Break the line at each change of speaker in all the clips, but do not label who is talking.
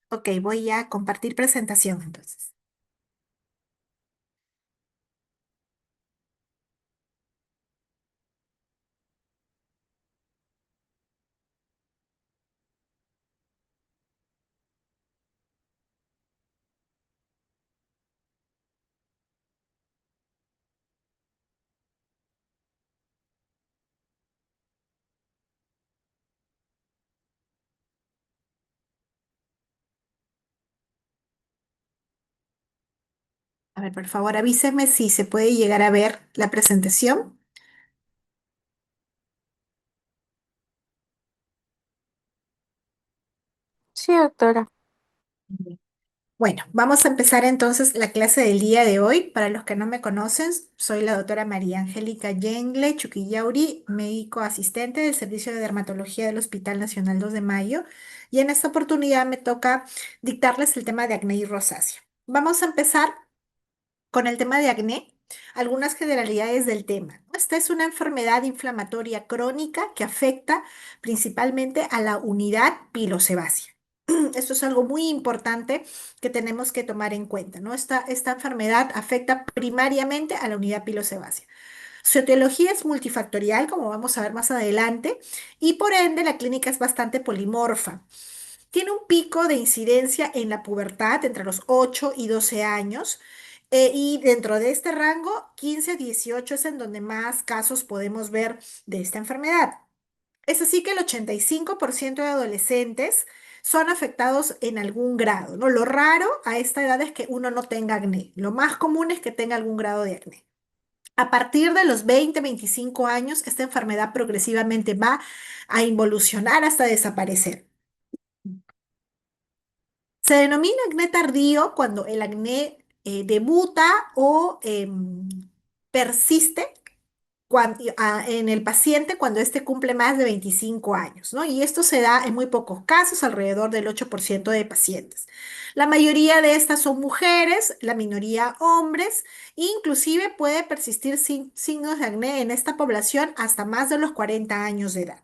Ok, voy a compartir presentación entonces. A ver, por favor, avíseme si se puede llegar a ver la presentación.
Sí, doctora.
Bien. Bueno, vamos a empezar entonces la clase del día de hoy. Para los que no me conocen, soy la doctora María Angélica Yengle Chuquillauri, médico asistente del Servicio de Dermatología del Hospital Nacional 2 de Mayo, y en esta oportunidad me toca dictarles el tema de acné y rosácea. Vamos a empezar con el tema de acné, algunas generalidades del tema. Esta es una enfermedad inflamatoria crónica que afecta principalmente a la unidad pilosebácea. Esto es algo muy importante que tenemos que tomar en cuenta, ¿no? Esta enfermedad afecta primariamente a la unidad pilosebácea. Su etiología es multifactorial, como vamos a ver más adelante, y por ende la clínica es bastante polimorfa. Tiene un pico de incidencia en la pubertad entre los 8 y 12 años. Y dentro de este rango, 15 a 18 es en donde más casos podemos ver de esta enfermedad. Es así que el 85% de adolescentes son afectados en algún grado, ¿no? Lo raro a esta edad es que uno no tenga acné. Lo más común es que tenga algún grado de acné. A partir de los 20, 25 años, esta enfermedad progresivamente va a involucionar hasta desaparecer. Se denomina acné tardío cuando el acné debuta o persiste en el paciente cuando éste cumple más de 25 años, ¿no? Y esto se da en muy pocos casos, alrededor del 8% de pacientes. La mayoría de estas son mujeres, la minoría hombres, e inclusive puede persistir signos de acné en esta población hasta más de los 40 años de edad.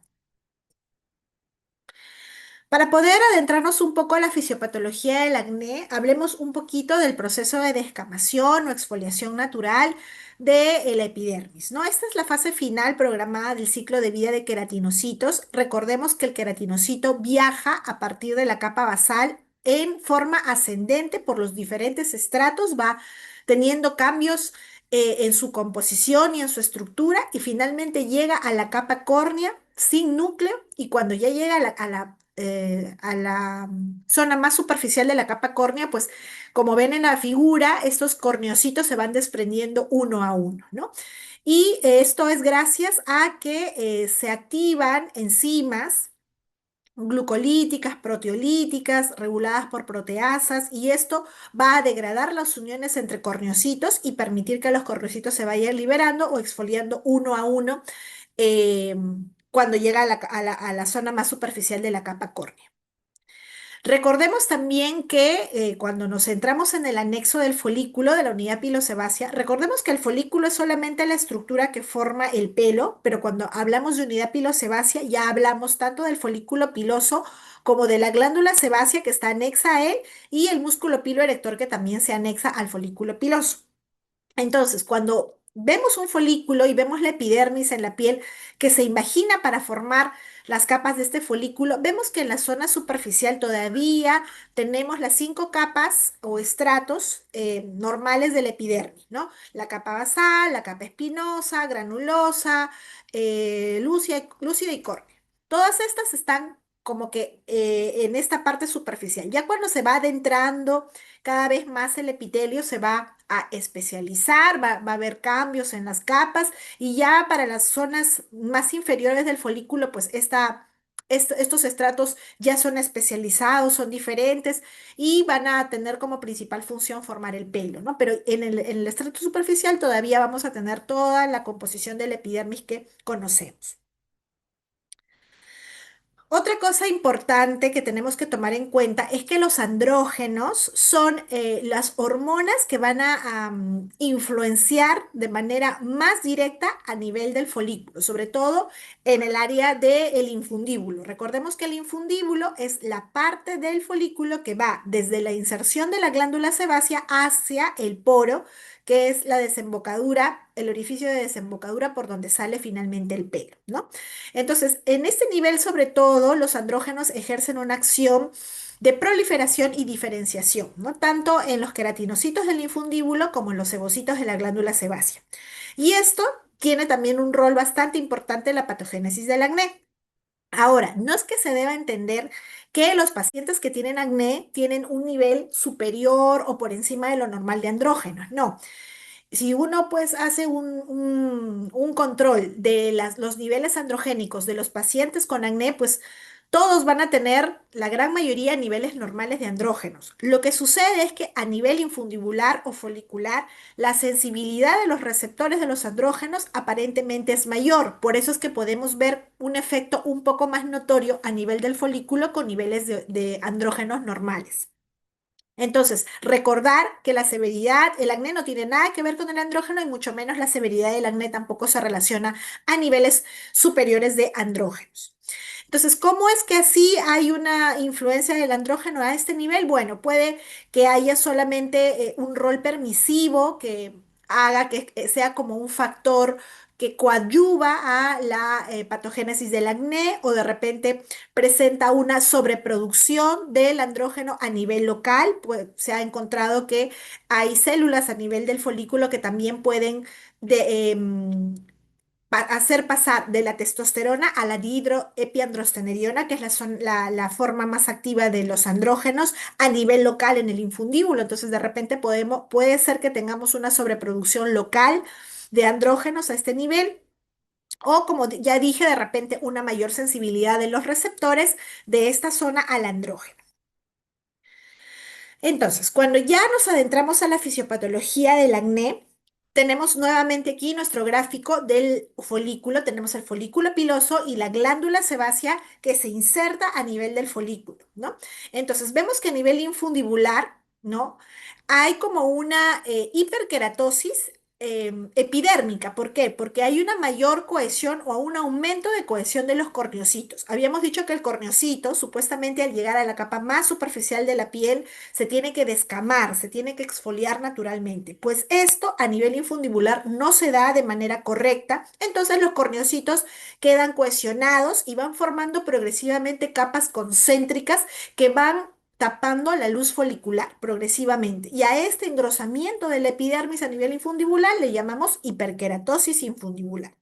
Para poder adentrarnos un poco a la fisiopatología del acné, hablemos un poquito del proceso de descamación o exfoliación natural de la epidermis, ¿no? Esta es la fase final programada del ciclo de vida de queratinocitos. Recordemos que el queratinocito viaja a partir de la capa basal en forma ascendente por los diferentes estratos, va teniendo cambios en su composición y en su estructura y finalmente llega a la capa córnea sin núcleo y cuando ya llega a la zona más superficial de la capa córnea, pues como ven en la figura, estos corneocitos se van desprendiendo uno a uno, ¿no? Y esto es gracias a que se activan enzimas glucolíticas, proteolíticas, reguladas por proteasas, y esto va a degradar las uniones entre corneocitos y permitir que los corneocitos se vayan liberando o exfoliando uno a uno eh, cuando llega a la zona más superficial de la capa córnea. Recordemos también que cuando nos centramos en el anexo del folículo de la unidad pilosebácea, recordemos que el folículo es solamente la estructura que forma el pelo, pero cuando hablamos de unidad pilosebácea ya hablamos tanto del folículo piloso como de la glándula sebácea que está anexa a él y el músculo piloerector que también se anexa al folículo piloso. Entonces, cuando vemos un folículo y vemos la epidermis en la piel que se imagina para formar las capas de este folículo, vemos que en la zona superficial todavía tenemos las 5 capas o estratos normales de la epidermis, ¿no? La capa basal, la capa espinosa, granulosa, lúcida y córnea. Todas estas están como que en esta parte superficial. Ya cuando se va adentrando cada vez más el epitelio se va a especializar, va a haber cambios en las capas y ya para las zonas más inferiores del folículo, pues estos estratos ya son especializados, son diferentes y van a tener como principal función formar el pelo, ¿no? Pero en el estrato superficial todavía vamos a tener toda la composición del epidermis que conocemos. Otra cosa importante que tenemos que tomar en cuenta es que los andrógenos son las hormonas que van a influenciar de manera más directa a nivel del folículo, sobre todo en el área del infundíbulo. Recordemos que el infundíbulo es la parte del folículo que va desde la inserción de la glándula sebácea hacia el poro, que es la desembocadura, el orificio de desembocadura por donde sale finalmente el pelo, ¿no? Entonces, en este nivel, sobre todo, los andrógenos ejercen una acción de proliferación y diferenciación, ¿no? Tanto en los queratinocitos del infundíbulo como en los evocitos de la glándula sebácea. Y esto tiene también un rol bastante importante en la patogénesis del acné. Ahora, no es que se deba entender que los pacientes que tienen acné tienen un nivel superior o por encima de lo normal de andrógenos, no. Si uno pues hace un control de los niveles androgénicos de los pacientes con acné, pues todos van a tener, la gran mayoría, niveles normales de andrógenos. Lo que sucede es que a nivel infundibular o folicular, la sensibilidad de los receptores de los andrógenos aparentemente es mayor. Por eso es que podemos ver un efecto un poco más notorio a nivel del folículo con niveles de andrógenos normales. Entonces, recordar que la severidad, el acné no tiene nada que ver con el andrógeno y mucho menos la severidad del acné tampoco se relaciona a niveles superiores de andrógenos. Entonces, ¿cómo es que así hay una influencia del andrógeno a este nivel? Bueno, puede que haya solamente un rol permisivo que haga que sea como un factor que coadyuva a la patogénesis del acné o de repente presenta una sobreproducción del andrógeno a nivel local. Pues se ha encontrado que hay células a nivel del folículo que también pueden hacer pasar de la testosterona a la dihidroepiandrosterona, que es la forma más activa de los andrógenos a nivel local en el infundíbulo. Entonces, de repente puede ser que tengamos una sobreproducción local de andrógenos a este nivel. O como ya dije, de repente una mayor sensibilidad de los receptores de esta zona al andrógeno. Entonces, cuando ya nos adentramos a la fisiopatología del acné, tenemos nuevamente aquí nuestro gráfico del folículo. Tenemos el folículo piloso y la glándula sebácea que se inserta a nivel del folículo, ¿no? Entonces, vemos que a nivel infundibular, ¿no? Hay como una hiperkeratosis epidérmica. ¿Por qué? Porque hay una mayor cohesión o un aumento de cohesión de los corneocitos. Habíamos dicho que el corneocito, supuestamente al llegar a la capa más superficial de la piel, se tiene que descamar, se tiene que exfoliar naturalmente. Pues esto a nivel infundibular no se da de manera correcta, entonces los corneocitos quedan cohesionados y van formando progresivamente capas concéntricas que van tapando la luz folicular progresivamente. Y a este engrosamiento de la epidermis a nivel infundibular le llamamos hiperkeratosis infundibular.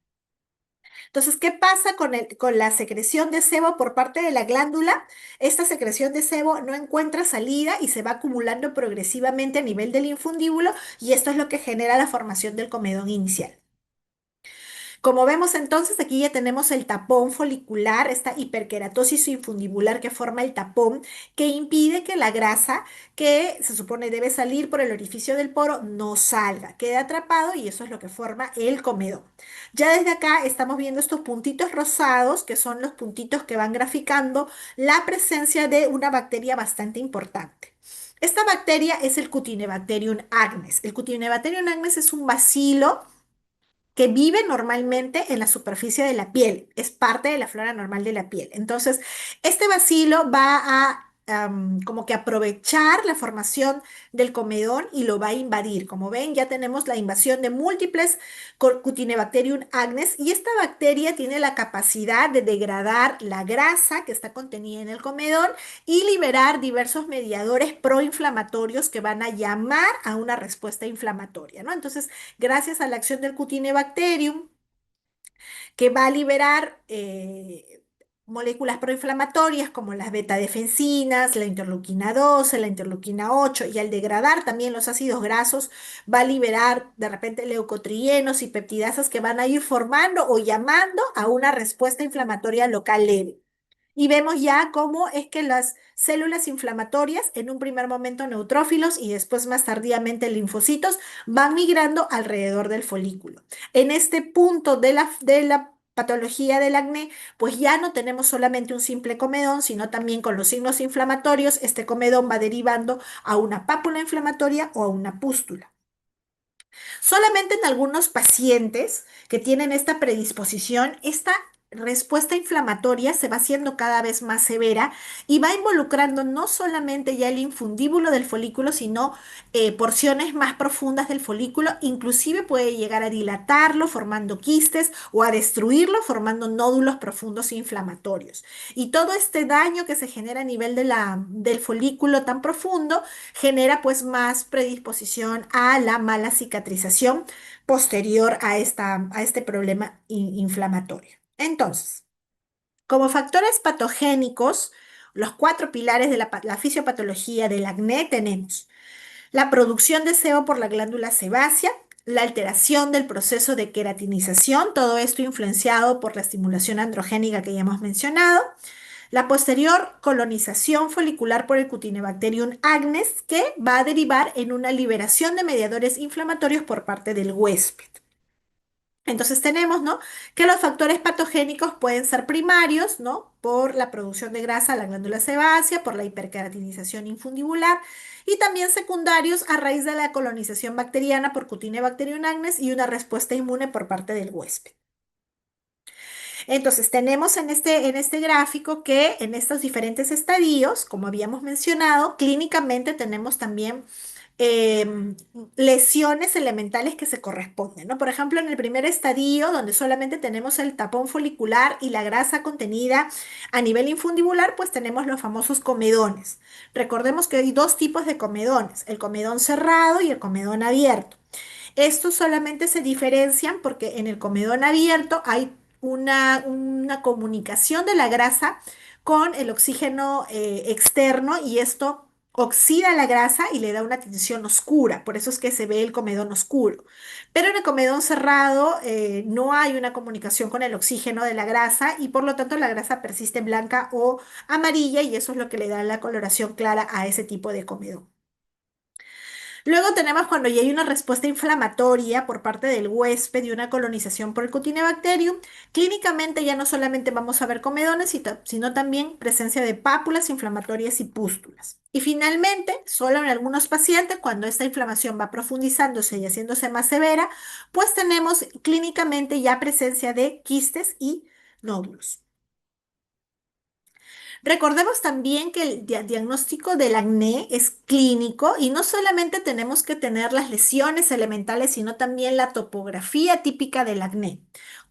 Entonces, ¿qué pasa con la secreción de sebo por parte de la glándula? Esta secreción de sebo no encuentra salida y se va acumulando progresivamente a nivel del infundíbulo y esto es lo que genera la formación del comedón inicial. Como vemos entonces, aquí ya tenemos el tapón folicular, esta hiperkeratosis infundibular que forma el tapón, que impide que la grasa que se supone debe salir por el orificio del poro no salga, quede atrapado y eso es lo que forma el comedón. Ya desde acá estamos viendo estos puntitos rosados, que son los puntitos que van graficando la presencia de una bacteria bastante importante. Esta bacteria es el Cutinebacterium agnes. El Cutinebacterium agnes es un bacilo que vive normalmente en la superficie de la piel, es parte de la flora normal de la piel. Entonces, este bacilo va a como que aprovechar la formación del comedón y lo va a invadir. Como ven, ya tenemos la invasión de múltiples Cutinebacterium agnes y esta bacteria tiene la capacidad de degradar la grasa que está contenida en el comedón y liberar diversos mediadores proinflamatorios que van a llamar a una respuesta inflamatoria, ¿no? Entonces, gracias a la acción del Cutinebacterium, que va a liberar moléculas proinflamatorias como las beta-defensinas, la interleuquina 12, la interleuquina 8, y al degradar también los ácidos grasos, va a liberar de repente leucotrienos y peptidasas que van a ir formando o llamando a una respuesta inflamatoria local leve. Y vemos ya cómo es que las células inflamatorias, en un primer momento neutrófilos y después más tardíamente linfocitos, van migrando alrededor del folículo. En este punto de la patología del acné, pues ya no tenemos solamente un simple comedón, sino también con los signos inflamatorios, este comedón va derivando a una pápula inflamatoria o a una pústula. Solamente en algunos pacientes que tienen esta predisposición, esta respuesta inflamatoria se va haciendo cada vez más severa y va involucrando no solamente ya el infundíbulo del folículo, sino porciones más profundas del folículo, inclusive puede llegar a dilatarlo formando quistes o a destruirlo formando nódulos profundos inflamatorios. Y todo este daño que se genera a nivel del folículo tan profundo genera pues más predisposición a la mala cicatrización posterior a este problema inflamatorio. Entonces, como factores patogénicos, los cuatro pilares de la fisiopatología del acné tenemos la producción de sebo por la glándula sebácea, la alteración del proceso de queratinización, todo esto influenciado por la estimulación androgénica que ya hemos mencionado, la posterior colonización folicular por el Cutinebacterium agnes, que va a derivar en una liberación de mediadores inflamatorios por parte del huésped. Entonces tenemos, ¿no?, que los factores patogénicos pueden ser primarios, ¿no?, por la producción de grasa a la glándula sebácea, por la hiperkeratinización infundibular, y también secundarios a raíz de la colonización bacteriana por Cutinebacterium agnes y una respuesta inmune por parte del huésped. Entonces, tenemos en este gráfico que en estos diferentes estadios, como habíamos mencionado, clínicamente tenemos también em, lesiones elementales que se corresponden, ¿no? Por ejemplo, en el primer estadio, donde solamente tenemos el tapón folicular y la grasa contenida a nivel infundibular, pues tenemos los famosos comedones. Recordemos que hay dos tipos de comedones, el comedón cerrado y el comedón abierto. Estos solamente se diferencian porque en el comedón abierto hay una comunicación de la grasa con el oxígeno externo y esto oxida la grasa y le da una tinción oscura, por eso es que se ve el comedón oscuro. Pero en el comedón cerrado no hay una comunicación con el oxígeno de la grasa y por lo tanto la grasa persiste blanca o amarilla y eso es lo que le da la coloración clara a ese tipo de comedón. Luego tenemos cuando ya hay una respuesta inflamatoria por parte del huésped y una colonización por el Cutinebacterium. Clínicamente ya no solamente vamos a ver comedones, sino también presencia de pápulas inflamatorias y pústulas. Y finalmente, solo en algunos pacientes, cuando esta inflamación va profundizándose y haciéndose más severa, pues tenemos clínicamente ya presencia de quistes y nódulos. Recordemos también que el diagnóstico del acné es clínico y no solamente tenemos que tener las lesiones elementales, sino también la topografía típica del acné.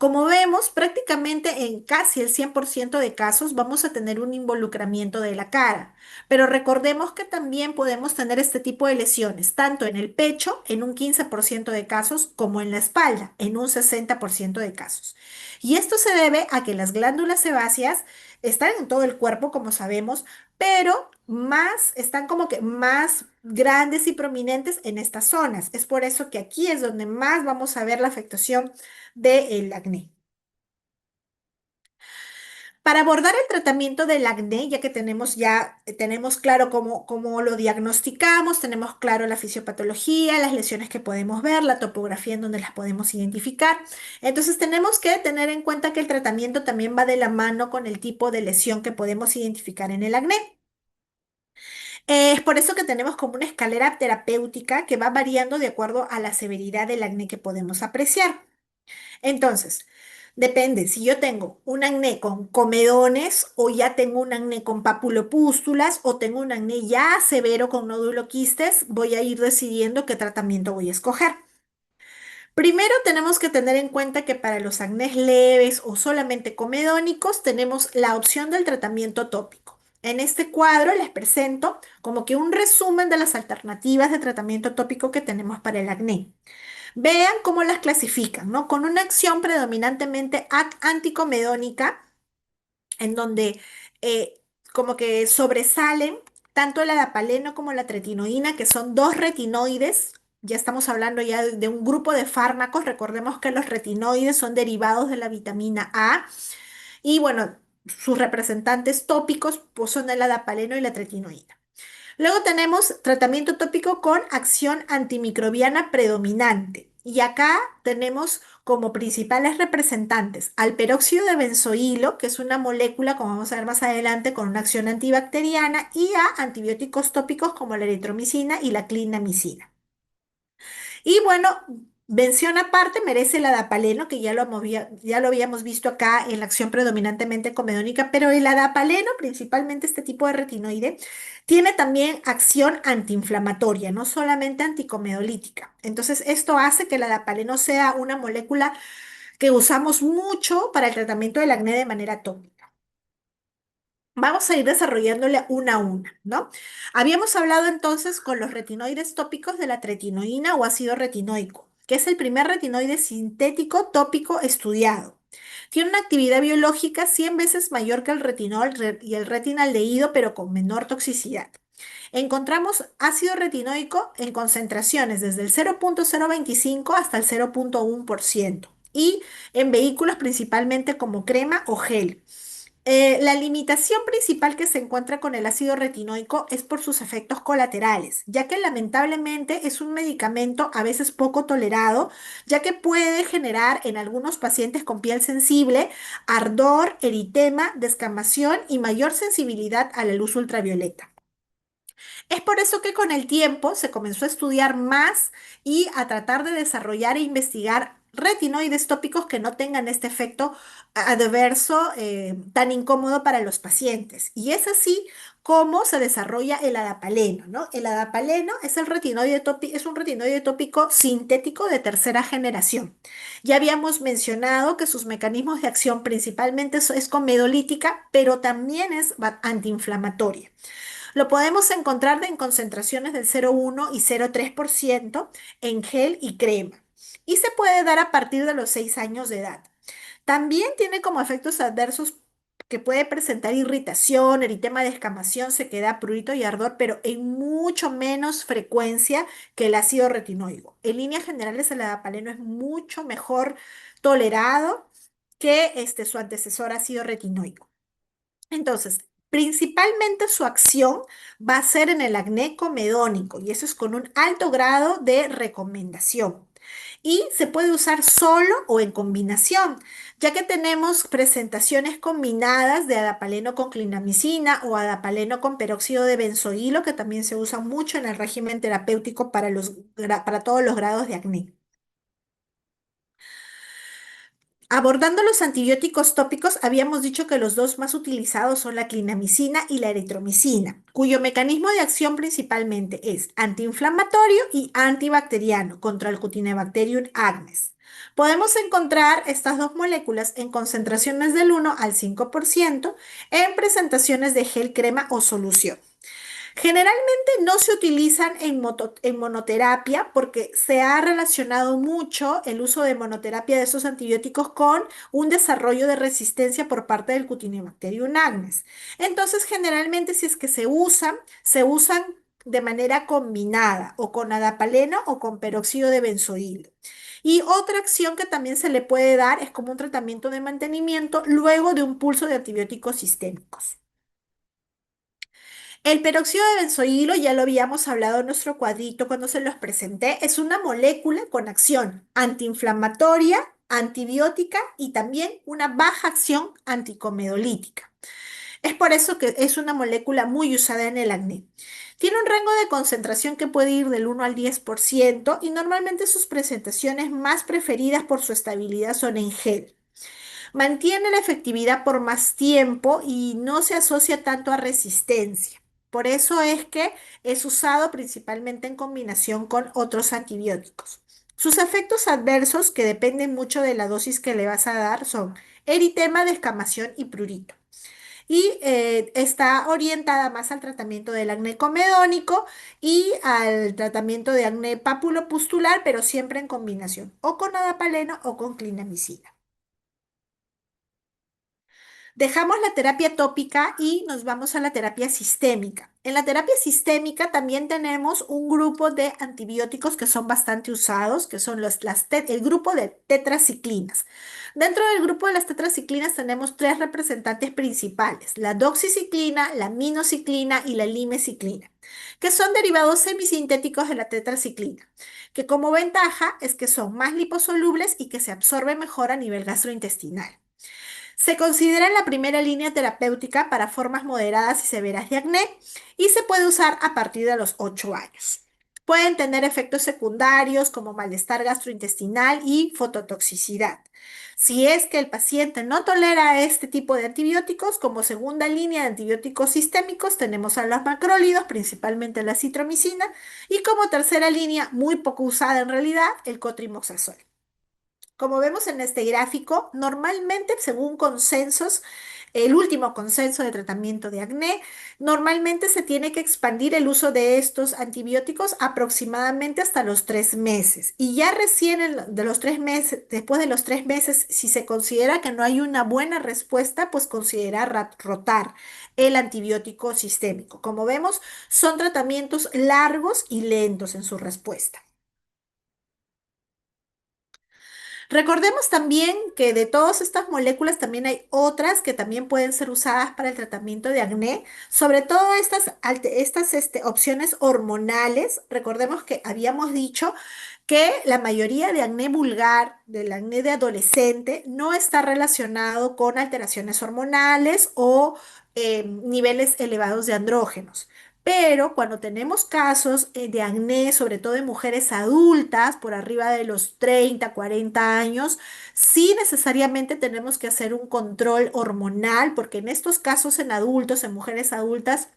Como vemos, prácticamente en casi el 100% de casos vamos a tener un involucramiento de la cara, pero recordemos que también podemos tener este tipo de lesiones, tanto en el pecho, en un 15% de casos, como en la espalda, en un 60% de casos. Y esto se debe a que las glándulas sebáceas están en todo el cuerpo, como sabemos, pero más, están como que más grandes y prominentes en estas zonas. Es por eso que aquí es donde más vamos a ver la afectación del acné. Para abordar el tratamiento del acné, ya que tenemos claro cómo lo diagnosticamos, tenemos claro la fisiopatología, las lesiones que podemos ver, la topografía en donde las podemos identificar. Entonces tenemos que tener en cuenta que el tratamiento también va de la mano con el tipo de lesión que podemos identificar en el acné. Es por eso que tenemos como una escalera terapéutica que va variando de acuerdo a la severidad del acné que podemos apreciar. Entonces, depende, si yo tengo un acné con comedones o ya tengo un acné con papulopústulas o tengo un acné ya severo con nódulo-quistes, voy a ir decidiendo qué tratamiento voy a escoger. Primero tenemos que tener en cuenta que para los acnés leves o solamente comedónicos tenemos la opción del tratamiento tópico. En este cuadro les presento como que un resumen de las alternativas de tratamiento tópico que tenemos para el acné. Vean cómo las clasifican, ¿no? Con una acción predominantemente anticomedónica, en donde eh, como que sobresalen tanto la dapaleno como la tretinoína, que son dos retinoides. Ya estamos hablando ya de un grupo de fármacos. Recordemos que los retinoides son derivados de la vitamina A y bueno, sus representantes tópicos pues, son la dapaleno y la tretinoína. Luego tenemos tratamiento tópico con acción antimicrobiana predominante. Y acá tenemos como principales representantes al peróxido de benzoilo, que es una molécula, como vamos a ver más adelante, con una acción antibacteriana, y a antibióticos tópicos como la eritromicina y la clindamicina. Y bueno, mención aparte merece el adapaleno, que ya lo habíamos visto acá en la acción predominantemente comedónica, pero el adapaleno, principalmente este tipo de retinoide, tiene también acción antiinflamatoria, no solamente anticomedolítica. Entonces, esto hace que el adapaleno sea una molécula que usamos mucho para el tratamiento del acné de manera tópica. Vamos a ir desarrollándola una a una, ¿no? Habíamos hablado entonces con los retinoides tópicos de la tretinoína o ácido retinoico, que es el primer retinoide sintético tópico estudiado. Tiene una actividad biológica 100 veces mayor que el retinol y el retinaldehído, pero con menor toxicidad. Encontramos ácido retinoico en concentraciones desde el 0,025 hasta el 0,1% y en vehículos principalmente como crema o gel. La limitación principal que se encuentra con el ácido retinoico es por sus efectos colaterales, ya que lamentablemente es un medicamento a veces poco tolerado, ya que puede generar en algunos pacientes con piel sensible ardor, eritema, descamación y mayor sensibilidad a la luz ultravioleta. Es por eso que con el tiempo se comenzó a estudiar más y a tratar de desarrollar e investigar retinoides tópicos que no tengan este efecto adverso tan incómodo para los pacientes. Y es así como se desarrolla el adapaleno, ¿no? El adapaleno es es un retinoide tópico sintético de tercera generación. Ya habíamos mencionado que sus mecanismos de acción principalmente es comedolítica, pero también es antiinflamatoria. Lo podemos encontrar en concentraciones del 0,1 y 0,3% en gel y crema. Y se puede dar a partir de los 6 años de edad. También tiene como efectos adversos que puede presentar irritación, eritema de escamación, sequedad, prurito y ardor, pero en mucho menos frecuencia que el ácido retinoico. En líneas generales, el adapaleno es mucho mejor tolerado que su antecesor ácido retinoico. Entonces, principalmente su acción va a ser en el acné comedónico y eso es con un alto grado de recomendación. Y se puede usar solo o en combinación, ya que tenemos presentaciones combinadas de adapaleno con clindamicina o adapaleno con peróxido de benzoilo, que también se usa mucho en el régimen terapéutico para todos los grados de acné. Abordando los antibióticos tópicos, habíamos dicho que los dos más utilizados son la clindamicina y la eritromicina, cuyo mecanismo de acción principalmente es antiinflamatorio y antibacteriano contra el Cutibacterium agnes. Podemos encontrar estas dos moléculas en concentraciones del 1 al 5% en presentaciones de gel, crema o solución. Generalmente no se utilizan en monoterapia porque se ha relacionado mucho el uso de monoterapia de esos antibióticos con un desarrollo de resistencia por parte del Cutibacterium agnes. Entonces, generalmente si es que se usan de manera combinada o con adapaleno o con peróxido de benzoilo. Y otra acción que también se le puede dar es como un tratamiento de mantenimiento luego de un pulso de antibióticos sistémicos. El peróxido de benzoilo, ya lo habíamos hablado en nuestro cuadrito cuando se los presenté, es una molécula con acción antiinflamatoria, antibiótica y también una baja acción anticomedolítica. Es por eso que es una molécula muy usada en el acné. Tiene un rango de concentración que puede ir del 1 al 10% y normalmente sus presentaciones más preferidas por su estabilidad son en gel. Mantiene la efectividad por más tiempo y no se asocia tanto a resistencia. Por eso es que es usado principalmente en combinación con otros antibióticos. Sus efectos adversos, que dependen mucho de la dosis que le vas a dar, son eritema, descamación y prurito. Y está orientada más al tratamiento del acné comedónico y al tratamiento de acné papulopustular, pero siempre en combinación, o con adapaleno o con clindamicina. Dejamos la terapia tópica y nos vamos a la terapia sistémica. En la terapia sistémica también tenemos un grupo de antibióticos que son bastante usados, que son el grupo de tetraciclinas. Dentro del grupo de las tetraciclinas tenemos tres representantes principales, la doxiciclina, la minoxiclina y la limeciclina, que son derivados semisintéticos de la tetraciclina, que como ventaja es que son más liposolubles y que se absorben mejor a nivel gastrointestinal. Se considera la primera línea terapéutica para formas moderadas y severas de acné y se puede usar a partir de los 8 años. Pueden tener efectos secundarios como malestar gastrointestinal y fototoxicidad. Si es que el paciente no tolera este tipo de antibióticos, como segunda línea de antibióticos sistémicos tenemos a los macrólidos, principalmente la citromicina, y como tercera línea, muy poco usada en realidad, el cotrimoxazol. Como vemos en este gráfico, normalmente, según consensos, el último consenso de tratamiento de acné, normalmente se tiene que expandir el uso de estos antibióticos aproximadamente hasta los 3 meses. Y ya recién de los 3 meses, después de los 3 meses, si se considera que no hay una buena respuesta, pues considerar rotar el antibiótico sistémico. Como vemos, son tratamientos largos y lentos en su respuesta. Recordemos también que de todas estas moléculas también hay otras que también pueden ser usadas para el tratamiento de acné, sobre todo estas opciones hormonales. Recordemos que habíamos dicho que la mayoría de acné vulgar, del acné de adolescente, no está relacionado con alteraciones hormonales o niveles elevados de andrógenos. Pero cuando tenemos casos de acné, sobre todo en mujeres adultas, por arriba de los 30, 40 años, sí necesariamente tenemos que hacer un control hormonal, porque en estos casos en adultos, en mujeres adultas,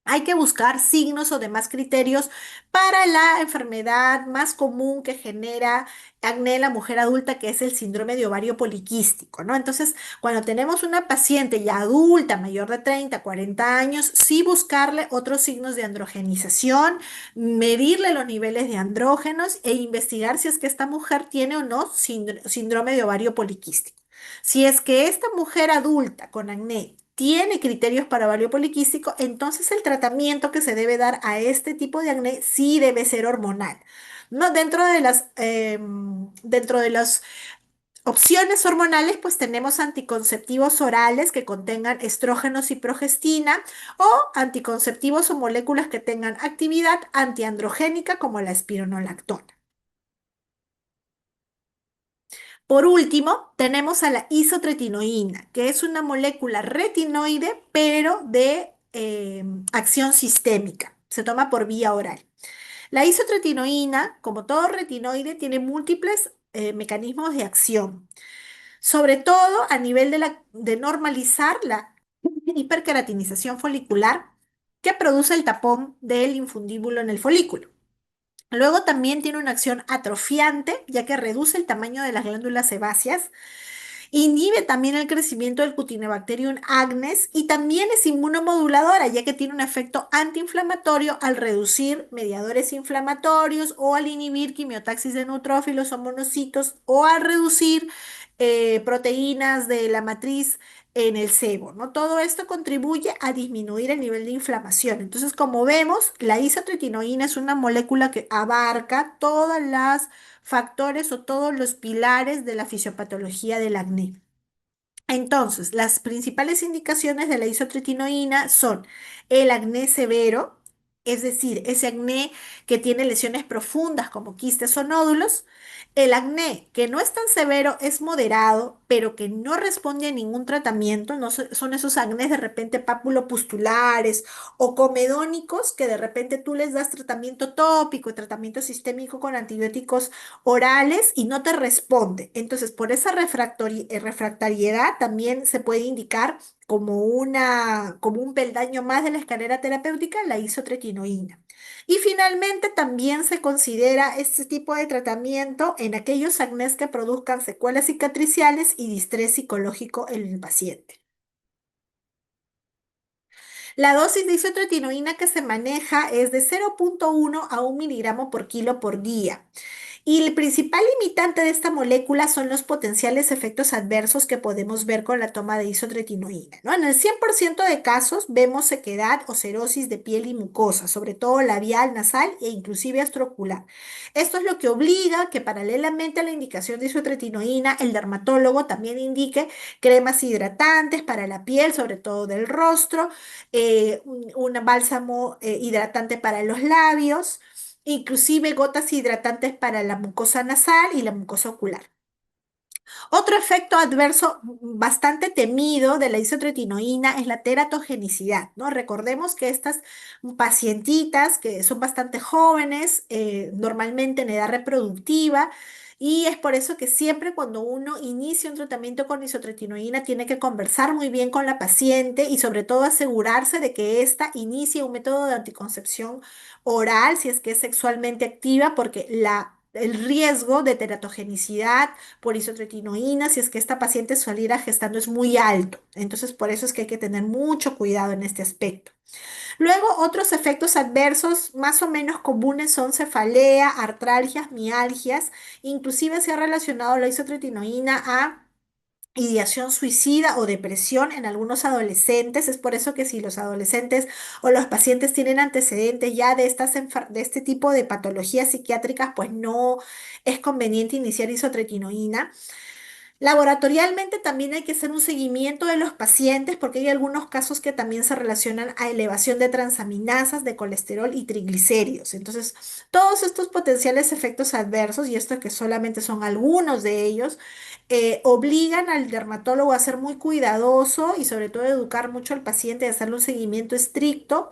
hay que buscar signos o demás criterios para la enfermedad más común que genera acné en la mujer adulta, que es el síndrome de ovario poliquístico, ¿no? Entonces, cuando tenemos una paciente ya adulta, mayor de 30, 40 años, sí buscarle otros signos de androgenización, medirle los niveles de andrógenos e investigar si es que esta mujer tiene o no síndrome de ovario poliquístico. Si es que esta mujer adulta con acné tiene criterios para ovario poliquístico, entonces el tratamiento que se debe dar a este tipo de acné sí debe ser hormonal. No, dentro de las opciones hormonales, pues tenemos anticonceptivos orales que contengan estrógenos y progestina o anticonceptivos o moléculas que tengan actividad antiandrogénica como la espironolactona. Por último, tenemos a la isotretinoína, que es una molécula retinoide, pero de acción sistémica. Se toma por vía oral. La isotretinoína, como todo retinoide, tiene múltiples mecanismos de acción, sobre todo a nivel de normalizar la hiperkeratinización folicular que produce el tapón del infundíbulo en el folículo. Luego también tiene una acción atrofiante, ya que reduce el tamaño de las glándulas sebáceas. Inhibe también el crecimiento del Cutinobacterium agnes y también es inmunomoduladora, ya que tiene un efecto antiinflamatorio al reducir mediadores inflamatorios o al inhibir quimiotaxis de neutrófilos o monocitos o al reducir proteínas de la matriz en el sebo, ¿no? Todo esto contribuye a disminuir el nivel de inflamación. Entonces, como vemos, la isotretinoína es una molécula que abarca todas las factores o todos los pilares de la fisiopatología del acné. Entonces, las principales indicaciones de la isotretinoína son el acné severo, es decir, ese acné que tiene lesiones profundas como quistes o nódulos. El acné que no es tan severo es moderado, pero que no responde a ningún tratamiento. No son esos acnés de repente papulopustulares o comedónicos que de repente tú les das tratamiento tópico, tratamiento sistémico con antibióticos orales y no te responde. Entonces, por esa refractariedad también se puede indicar como un peldaño más de la escalera terapéutica la isotretinoína. Y finalmente también se considera este tipo de tratamiento en aquellos acnés que produzcan secuelas cicatriciales y distrés psicológico en el paciente. La dosis de isotretinoína que se maneja es de 0,1 a 1 miligramo por kilo por día. Y el principal limitante de esta molécula son los potenciales efectos adversos que podemos ver con la toma de isotretinoína, ¿no? En el 100% de casos vemos sequedad o cerosis de piel y mucosa, sobre todo labial, nasal e inclusive astrocular. Esto es lo que obliga que paralelamente a la indicación de isotretinoína, el dermatólogo también indique cremas hidratantes para la piel, sobre todo del rostro, un bálsamo hidratante para los labios, inclusive gotas hidratantes para la mucosa nasal y la mucosa ocular. Otro efecto adverso bastante temido de la isotretinoína es la teratogenicidad, ¿no? Recordemos que estas pacientitas que son bastante jóvenes, normalmente en edad reproductiva, y es por eso que siempre cuando uno inicia un tratamiento con isotretinoína tiene que conversar muy bien con la paciente y sobre todo asegurarse de que ésta inicie un método de anticoncepción oral si es que es sexualmente activa, porque el riesgo de teratogenicidad por isotretinoína, si es que esta paciente saliera gestando, es muy alto. Entonces, por eso es que hay que tener mucho cuidado en este aspecto. Luego, otros efectos adversos más o menos comunes son cefalea, artralgias, mialgias. Inclusive se ha relacionado la isotretinoína a ideación suicida o depresión en algunos adolescentes. Es por eso que si los adolescentes o los pacientes tienen antecedentes ya de de este tipo de patologías psiquiátricas, pues no es conveniente iniciar isotretinoína. Laboratorialmente también hay que hacer un seguimiento de los pacientes porque hay algunos casos que también se relacionan a elevación de transaminasas, de colesterol y triglicéridos. Entonces, todos estos potenciales efectos adversos, y esto que solamente son algunos de ellos, obligan al dermatólogo a ser muy cuidadoso y sobre todo educar mucho al paciente y hacerle un seguimiento estricto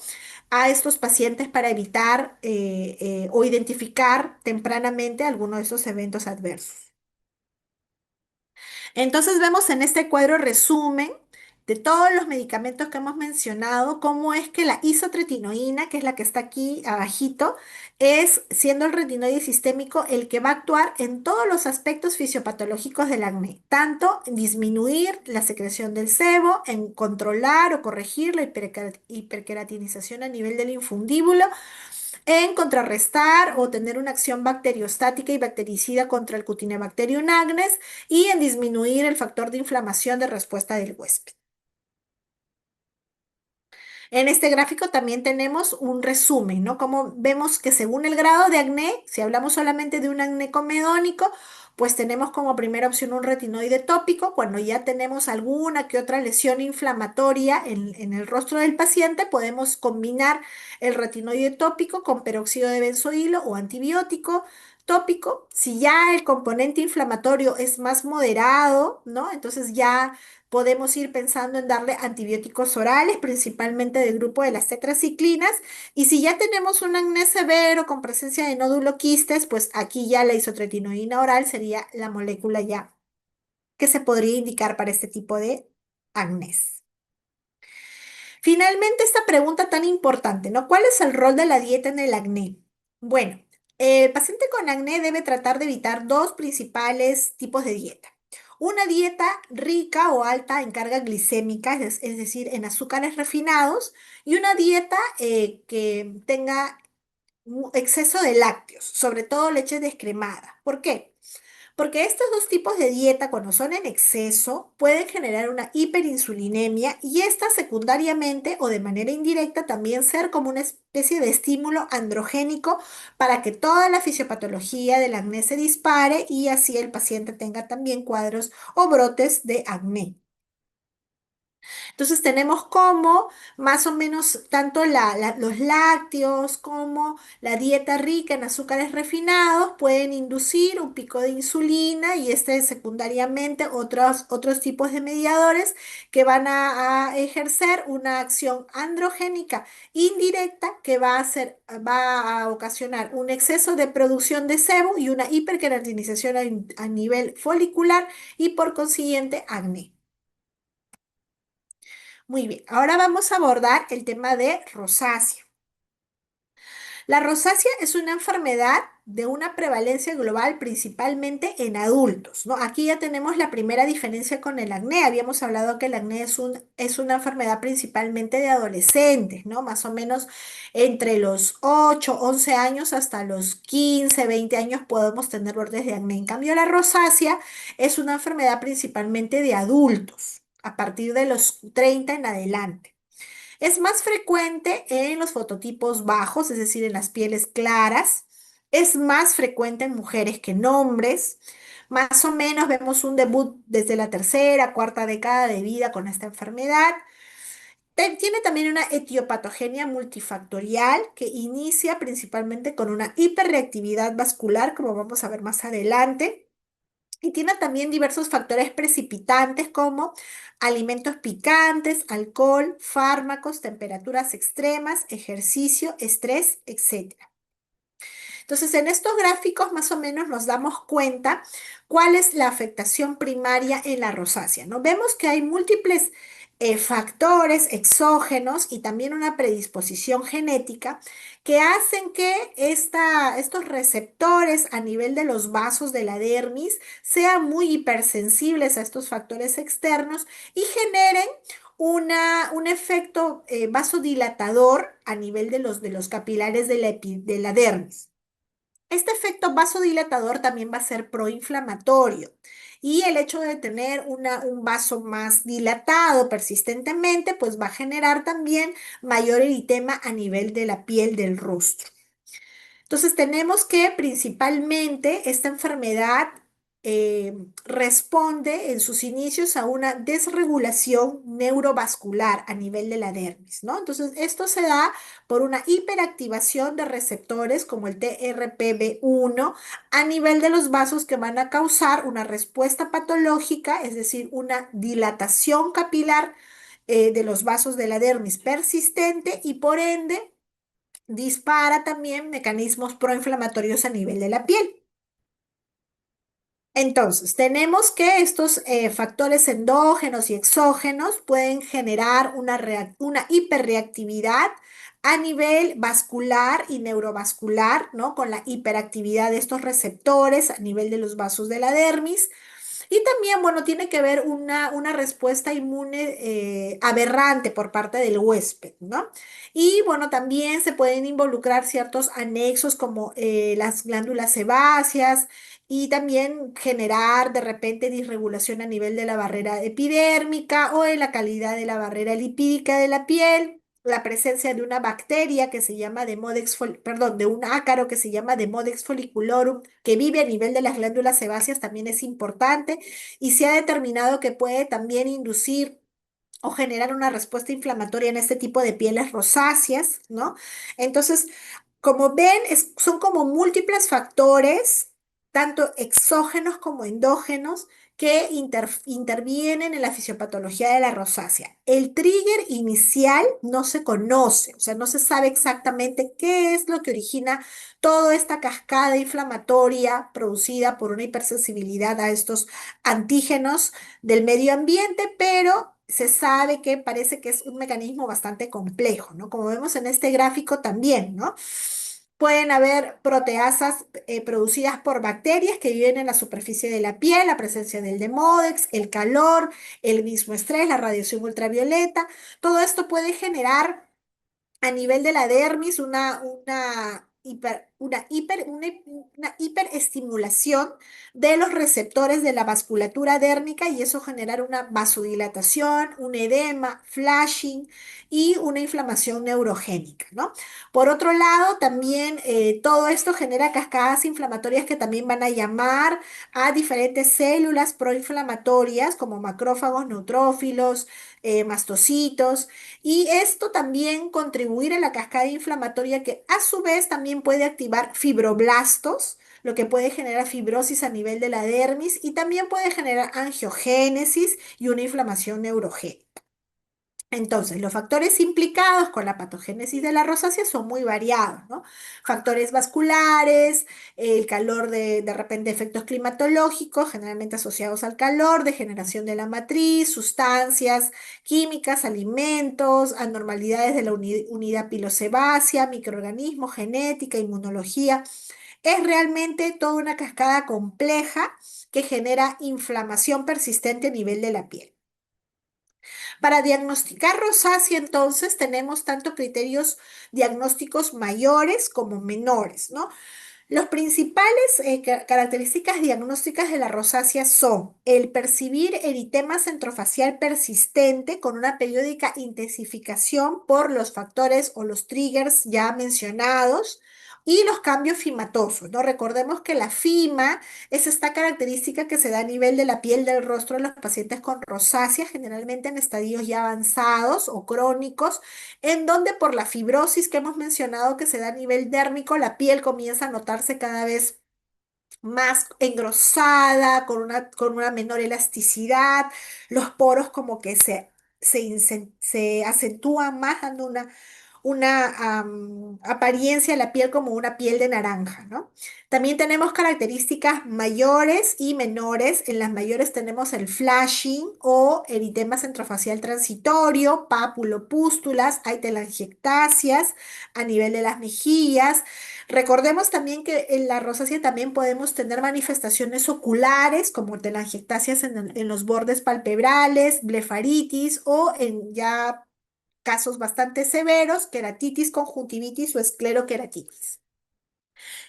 a estos pacientes para evitar o identificar tempranamente alguno de estos eventos adversos. Entonces vemos en este cuadro resumen de todos los medicamentos que hemos mencionado, cómo es que la isotretinoína, que es la que está aquí abajito, es, siendo el retinoide sistémico, el que va a actuar en todos los aspectos fisiopatológicos del acné, tanto en disminuir la secreción del sebo, en controlar o corregir la hiperqueratinización a nivel del infundíbulo, en contrarrestar o tener una acción bacteriostática y bactericida contra el Cutinebacterium agnes y en disminuir el factor de inflamación de respuesta del huésped. En este gráfico también tenemos un resumen, ¿no? Como vemos que según el grado de acné, si hablamos solamente de un acné comedónico, pues tenemos como primera opción un retinoide tópico. Cuando ya tenemos alguna que otra lesión inflamatoria en el rostro del paciente, podemos combinar el retinoide tópico con peróxido de benzoilo o antibiótico tópico. Si ya el componente inflamatorio es más moderado, ¿no? Entonces ya podemos ir pensando en darle antibióticos orales, principalmente del grupo de las tetraciclinas. Y si ya tenemos un acné severo con presencia de nódulo quistes, pues aquí ya la isotretinoína oral sería la molécula ya que se podría indicar para este tipo de acnés. Finalmente, esta pregunta tan importante, ¿no? ¿Cuál es el rol de la dieta en el acné? Bueno, el paciente con acné debe tratar de evitar dos principales tipos de dieta. Una dieta rica o alta en carga glicémica, es decir, en azúcares refinados, y una dieta que tenga exceso de lácteos, sobre todo leche descremada. ¿Por qué? Porque estos dos tipos de dieta, cuando son en exceso, pueden generar una hiperinsulinemia y esta secundariamente o de manera indirecta también ser como una especie de estímulo androgénico para que toda la fisiopatología del acné se dispare y así el paciente tenga también cuadros o brotes de acné. Entonces tenemos como más o menos tanto los lácteos como la dieta rica en azúcares refinados pueden inducir un pico de insulina y este secundariamente otros tipos de mediadores que van a ejercer una acción androgénica indirecta que va a ocasionar un exceso de producción de sebo y una hiperqueratinización a nivel folicular y por consiguiente acné. Muy bien, ahora vamos a abordar el tema de rosácea. La rosácea es una enfermedad de una prevalencia global principalmente en adultos, ¿no? Aquí ya tenemos la primera diferencia con el acné. Habíamos hablado que el acné es una enfermedad principalmente de adolescentes, ¿no? Más o menos entre los 8, 11 años hasta los 15, 20 años podemos tener bordes de acné. En cambio, la rosácea es una enfermedad principalmente de adultos, a partir de los 30 en adelante. Es más frecuente en los fototipos bajos, es decir, en las pieles claras. Es más frecuente en mujeres que en hombres. Más o menos vemos un debut desde la tercera, cuarta década de vida con esta enfermedad. Tiene también una etiopatogenia multifactorial que inicia principalmente con una hiperreactividad vascular, como vamos a ver más adelante. Y tiene también diversos factores precipitantes como alimentos picantes, alcohol, fármacos, temperaturas extremas, ejercicio, estrés, etcétera. Entonces, en estos gráficos más o menos nos damos cuenta cuál es la afectación primaria en la rosácea, ¿no? Vemos que hay múltiples factores exógenos y también una predisposición genética que hacen que estos receptores a nivel de los vasos de la dermis sean muy hipersensibles a estos factores externos y generen un efecto vasodilatador a nivel de los capilares de la dermis. Este efecto vasodilatador también va a ser proinflamatorio y el hecho de tener un vaso más dilatado persistentemente, pues va a generar también mayor eritema a nivel de la piel del rostro. Entonces tenemos que principalmente esta enfermedad eh, responde en sus inicios a una desregulación neurovascular a nivel de la dermis, ¿no? Entonces esto se da por una hiperactivación de receptores como el TRPV1 a nivel de los vasos que van a causar una respuesta patológica, es decir, una dilatación capilar de los vasos de la dermis persistente y por ende dispara también mecanismos proinflamatorios a nivel de la piel. Entonces, tenemos que estos factores endógenos y exógenos pueden generar una hiperreactividad a nivel vascular y neurovascular, ¿no? Con la hiperactividad de estos receptores a nivel de los vasos de la dermis. Y también, bueno, tiene que ver una respuesta inmune aberrante por parte del huésped, ¿no? Y bueno, también se pueden involucrar ciertos anexos como las glándulas sebáceas y también generar de repente disregulación a nivel de la barrera epidérmica o en la calidad de la barrera lipídica de la piel. La presencia de una bacteria que se llama perdón, de un ácaro que se llama Demodex folliculorum, que vive a nivel de las glándulas sebáceas, también es importante y se ha determinado que puede también inducir o generar una respuesta inflamatoria en este tipo de pieles rosáceas, ¿no? Entonces, como ven, son como múltiples factores, tanto exógenos como endógenos, que intervienen en la fisiopatología de la rosácea. El trigger inicial no se conoce, o sea, no se sabe exactamente qué es lo que origina toda esta cascada inflamatoria producida por una hipersensibilidad a estos antígenos del medio ambiente, pero se sabe que parece que es un mecanismo bastante complejo, ¿no? Como vemos en este gráfico también, ¿no? Pueden haber proteasas producidas por bacterias que viven en la superficie de la piel, la presencia del Demodex, el calor, el mismo estrés, la radiación ultravioleta. Todo esto puede generar a nivel de la dermis una hiperestimulación de los receptores de la vasculatura dérmica y eso genera una vasodilatación, un edema, flashing y una inflamación neurogénica, ¿no? Por otro lado, también todo esto genera cascadas inflamatorias que también van a llamar a diferentes células proinflamatorias como macrófagos, neutrófilos, mastocitos y esto también contribuir a la cascada inflamatoria que a su vez también puede activar fibroblastos, lo que puede generar fibrosis a nivel de la dermis y también puede generar angiogénesis y una inflamación neurogénica. Entonces, los factores implicados con la patogénesis de la rosácea son muy variados, ¿no? Factores vasculares, el calor de repente efectos climatológicos, generalmente asociados al calor, degeneración de la matriz, sustancias químicas, alimentos, anormalidades de la unidad pilosebácea, microorganismos, genética, inmunología. Es realmente toda una cascada compleja que genera inflamación persistente a nivel de la piel. Para diagnosticar rosácea, entonces, tenemos tanto criterios diagnósticos mayores como menores, ¿no? Los principales características diagnósticas de la rosácea son el percibir eritema centrofacial persistente con una periódica intensificación por los factores o los triggers ya mencionados y los cambios fimatosos, ¿no? Recordemos que la fima es esta característica que se da a nivel de la piel del rostro de los pacientes con rosácea, generalmente en estadios ya avanzados o crónicos, en donde por la fibrosis que hemos mencionado que se da a nivel dérmico, la piel comienza a notarse cada vez más engrosada, con una menor elasticidad, los poros como que se acentúan más, dando una apariencia a la piel como una piel de naranja, ¿no? También tenemos características mayores y menores. En las mayores tenemos el flashing o eritema centrofacial transitorio, pústulas, hay telangiectasias a nivel de las mejillas. Recordemos también que en la rosácea también podemos tener manifestaciones oculares como telangiectasias en los bordes palpebrales, blefaritis o en ya casos bastante severos, queratitis, conjuntivitis o escleroqueratitis.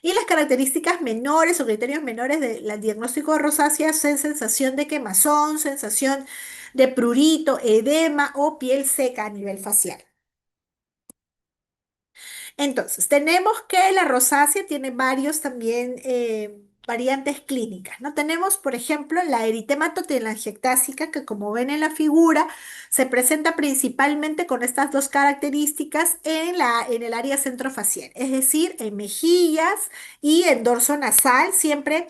Y las características menores o criterios menores del diagnóstico de rosácea son sensación de quemazón, sensación de prurito, edema o piel seca a nivel facial. Entonces, tenemos que la rosácea tiene varios también variantes clínicas, ¿no? Tenemos, por ejemplo, la eritema telangiectásica, que como ven en la figura, se presenta principalmente con estas dos características en el área centrofacial, es decir, en mejillas y en dorso nasal, siempre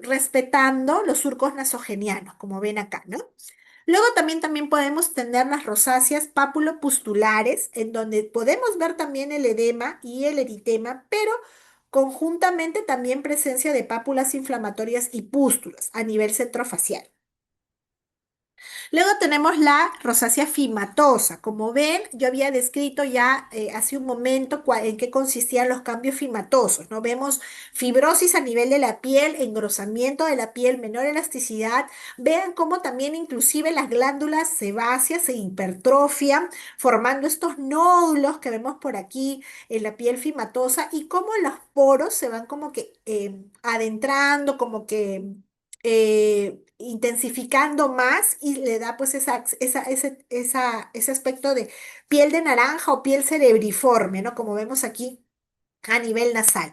respetando los surcos nasogenianos, como ven acá, ¿no? Luego también podemos tener las rosáceas papulopustulares, en donde podemos ver también el edema y el eritema, pero conjuntamente también presencia de pápulas inflamatorias y pústulas a nivel centrofacial. Luego tenemos la rosácea fimatosa. Como ven, yo había descrito ya hace un momento en qué consistían los cambios fimatosos, ¿no? Vemos fibrosis a nivel de la piel, engrosamiento de la piel, menor elasticidad. Vean cómo también inclusive las glándulas sebáceas se hipertrofian, formando estos nódulos que vemos por aquí en la piel fimatosa y cómo los poros se van como que adentrando, como que intensificando más y le da pues ese aspecto de piel de naranja o piel cerebriforme, ¿no? Como vemos aquí a nivel nasal.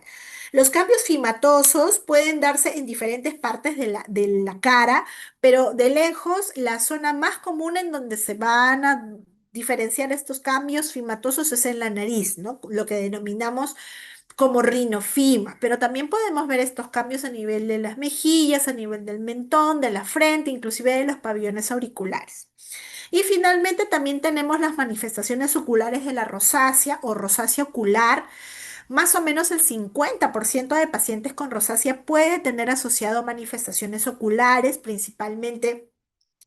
Los cambios fimatosos pueden darse en diferentes partes de la cara, pero de lejos la zona más común en donde se van a diferenciar estos cambios fimatosos es en la nariz, ¿no? Lo que denominamos como rinofima, pero también podemos ver estos cambios a nivel de las mejillas, a nivel del mentón, de la frente, inclusive de los pabellones auriculares. Y finalmente también tenemos las manifestaciones oculares de la rosácea o rosácea ocular. Más o menos el 50% de pacientes con rosácea puede tener asociado manifestaciones oculares, principalmente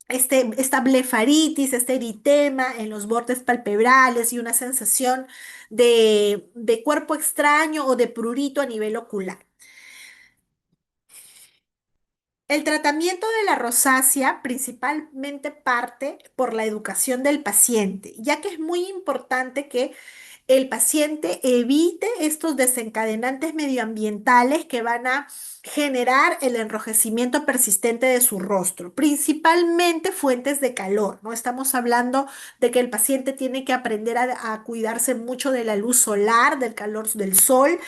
esta blefaritis, este eritema en los bordes palpebrales y una sensación de cuerpo extraño o de prurito a nivel ocular. El tratamiento de la rosácea principalmente parte por la educación del paciente, ya que es muy importante que el paciente evite estos desencadenantes medioambientales que van a generar el enrojecimiento persistente de su rostro, principalmente fuentes de calor, ¿no? Estamos hablando de que el paciente tiene que aprender a cuidarse mucho de la luz solar, del calor del sol,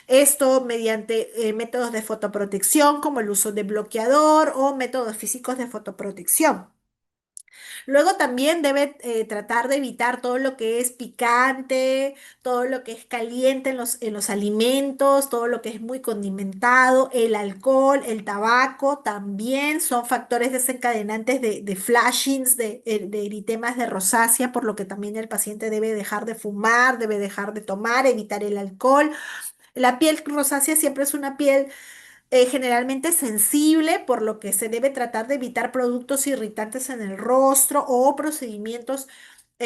esto mediante métodos de fotoprotección como el uso de bloqueador o métodos físicos de fotoprotección. Luego también debe tratar de evitar todo lo que es picante, todo lo que es caliente en los alimentos, todo lo que es muy condimentado, el alcohol, el tabaco también son factores desencadenantes de flashings, de eritemas de rosácea, por lo que también el paciente debe dejar de fumar, debe dejar de tomar, evitar el alcohol. La piel rosácea siempre es una piel generalmente sensible, por lo que se debe tratar de evitar productos irritantes en el rostro o procedimientos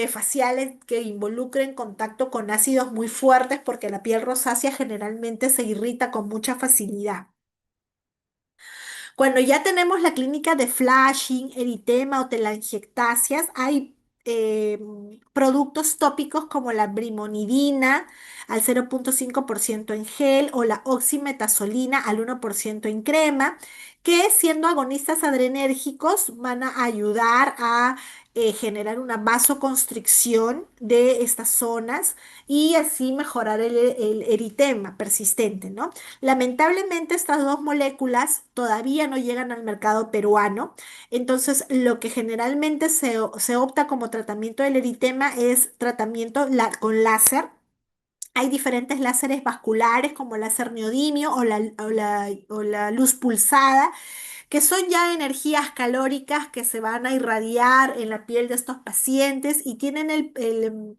faciales que involucren contacto con ácidos muy fuertes, porque la piel rosácea generalmente se irrita con mucha facilidad. Cuando ya tenemos la clínica de flashing, eritema o telangiectasias, hay productos tópicos como la brimonidina al 0,5% en gel o la oximetazolina al 1% en crema, que siendo agonistas adrenérgicos van a ayudar a generar una vasoconstricción de estas zonas y así mejorar el eritema persistente, ¿no? Lamentablemente estas dos moléculas todavía no llegan al mercado peruano, entonces lo que generalmente se opta como tratamiento del eritema es tratamiento con láser. Hay diferentes láseres vasculares como el láser neodimio o la luz pulsada, que son ya energías calóricas que se van a irradiar en la piel de estos pacientes y tienen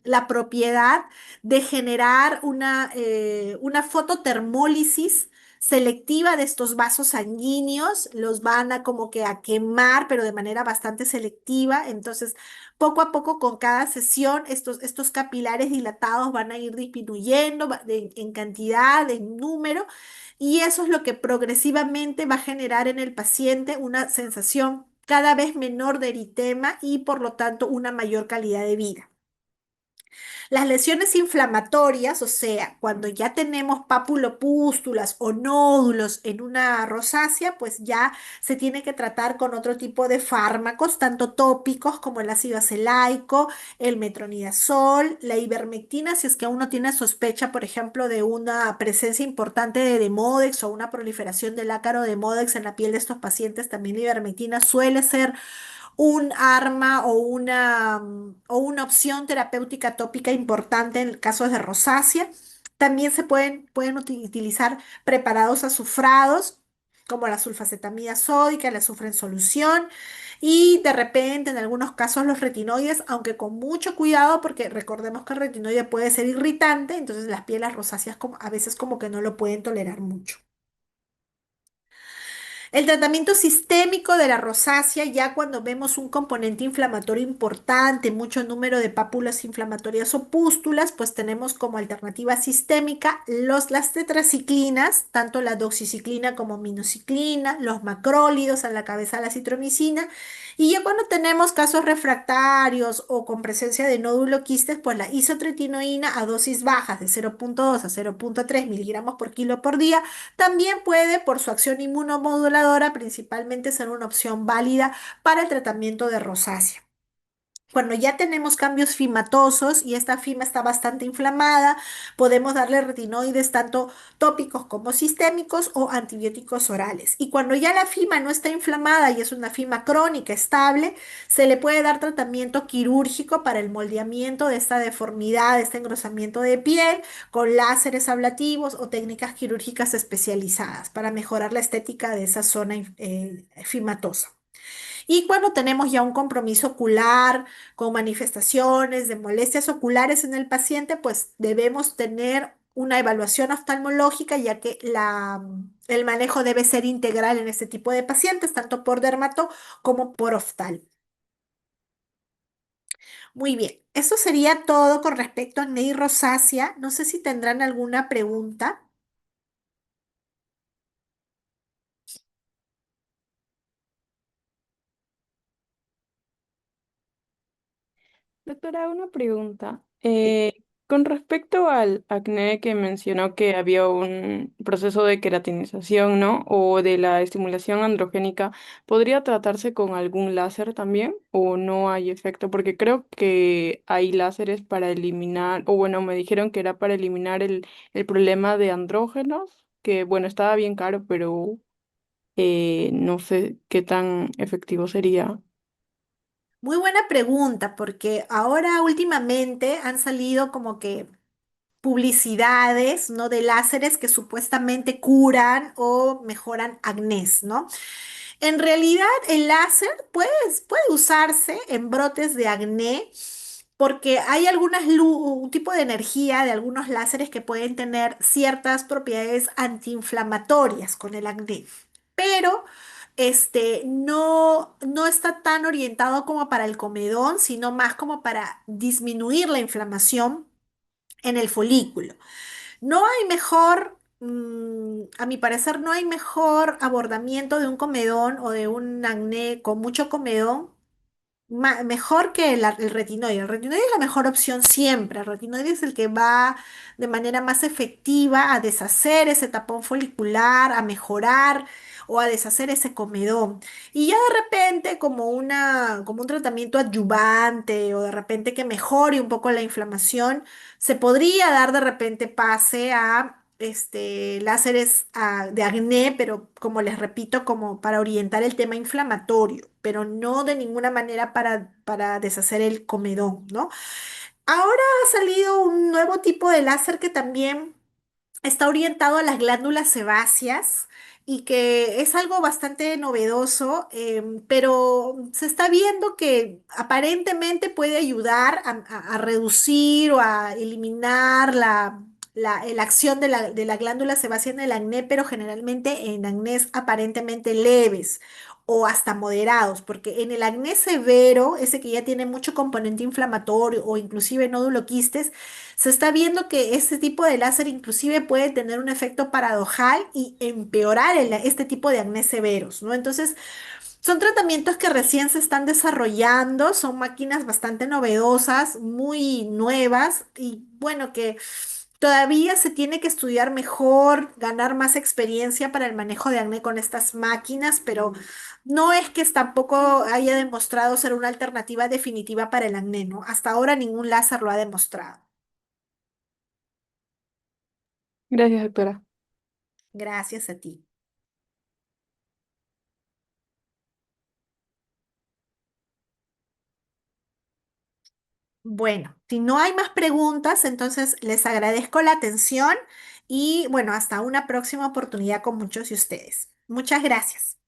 la propiedad de generar una fototermólisis selectiva de estos vasos sanguíneos, los van a como que a quemar, pero de manera bastante selectiva. Entonces, poco a poco con cada sesión, estos capilares dilatados van a ir disminuyendo en cantidad, en número, y eso es lo que progresivamente va a generar en el paciente una sensación cada vez menor de eritema y por lo tanto una mayor calidad de vida. Las lesiones inflamatorias, o sea, cuando ya tenemos papulopústulas o nódulos en una rosácea, pues ya se tiene que tratar con otro tipo de fármacos, tanto tópicos como el ácido acelaico, el metronidazol, la ivermectina, si es que uno tiene sospecha, por ejemplo, de una presencia importante de Demodex o una proliferación del ácaro de Demodex en la piel de estos pacientes, también la ivermectina suele ser un arma o una opción terapéutica tópica importante en casos de rosácea. También pueden utilizar preparados azufrados, como la sulfacetamida sódica, el azufre en solución, y de repente en algunos casos los retinoides, aunque con mucho cuidado, porque recordemos que el retinoide puede ser irritante, entonces las pieles rosáceas a veces como que no lo pueden tolerar mucho. El tratamiento sistémico de la rosácea, ya cuando vemos un componente inflamatorio importante, mucho número de pápulas inflamatorias o pústulas, pues tenemos como alternativa sistémica las tetraciclinas, tanto la doxiciclina como minociclina, los macrólidos, a la cabeza la citromicina, y ya cuando tenemos casos refractarios o con presencia de nódulo quistes, pues la isotretinoína a dosis bajas de 0,2 a 0,3 miligramos por kilo por día también puede, por su acción inmunomoduladora, principalmente ser una opción válida para el tratamiento de rosácea. Cuando ya tenemos cambios fimatosos y esta fima está bastante inflamada, podemos darle retinoides tanto tópicos como sistémicos o antibióticos orales. Y cuando ya la fima no está inflamada y es una fima crónica estable, se le puede dar tratamiento quirúrgico para el moldeamiento de esta deformidad, de este engrosamiento de piel, con láseres ablativos o técnicas quirúrgicas especializadas para mejorar la estética de esa zona fimatosa. Y cuando tenemos ya un compromiso ocular con manifestaciones de molestias oculares en el paciente, pues debemos tener una evaluación oftalmológica, ya que el manejo debe ser integral en este tipo de pacientes, tanto por dermato como por oftal. Muy bien, eso sería todo con respecto a acné y rosácea. No sé si tendrán alguna pregunta.
Doctora, una pregunta. Con respecto al acné que mencionó que había un proceso de queratinización, ¿no? O de la estimulación androgénica, ¿podría tratarse con algún láser también? ¿O no hay efecto? Porque creo que hay láseres para eliminar, o bueno, me dijeron que era para eliminar el problema de andrógenos, que bueno, estaba bien caro, pero no sé qué tan efectivo sería.
Muy buena pregunta, porque ahora últimamente han salido como que publicidades, ¿no? De láseres que supuestamente curan o mejoran acnés, ¿no? En realidad, el láser puede usarse en brotes de acné porque hay un tipo de energía de algunos láseres que pueden tener ciertas propiedades antiinflamatorias con el acné, pero no está tan orientado como para el comedón, sino más como para disminuir la inflamación en el folículo. No hay mejor, a mi parecer, no hay mejor abordamiento de un comedón o de un acné con mucho comedón mejor que el retinoide. El retinoide es la mejor opción siempre. El retinoide es el que va de manera más efectiva a deshacer ese tapón folicular, a mejorar o a deshacer ese comedón. Y ya de repente, como un tratamiento adyuvante o de repente que mejore un poco la inflamación, se podría dar de repente pase a láseres de acné, pero como les repito, como para orientar el tema inflamatorio, pero no de ninguna manera para deshacer el comedón, ¿no? Ahora ha salido un nuevo tipo de láser que también está orientado a las glándulas sebáceas y que es algo bastante novedoso, pero se está viendo que aparentemente puede ayudar a reducir o a eliminar la acción de la glándula sebácea en el acné, pero generalmente en acnés aparentemente leves o hasta moderados, porque en el acné severo, ese que ya tiene mucho componente inflamatorio o inclusive nódulo quistes, se está viendo que este tipo de láser inclusive puede tener un efecto paradojal y empeorar este tipo de acné severos, ¿no? Entonces, son tratamientos que recién se están desarrollando, son máquinas bastante novedosas, muy nuevas y bueno, que todavía se tiene que estudiar mejor, ganar más experiencia para el manejo de acné con estas máquinas, pero no es que tampoco haya demostrado ser una alternativa definitiva para el acné, ¿no? Hasta ahora ningún láser lo ha demostrado.
Gracias, doctora.
Gracias a ti. Bueno, si no hay más preguntas, entonces les agradezco la atención y bueno, hasta una próxima oportunidad con muchos de ustedes. Muchas gracias.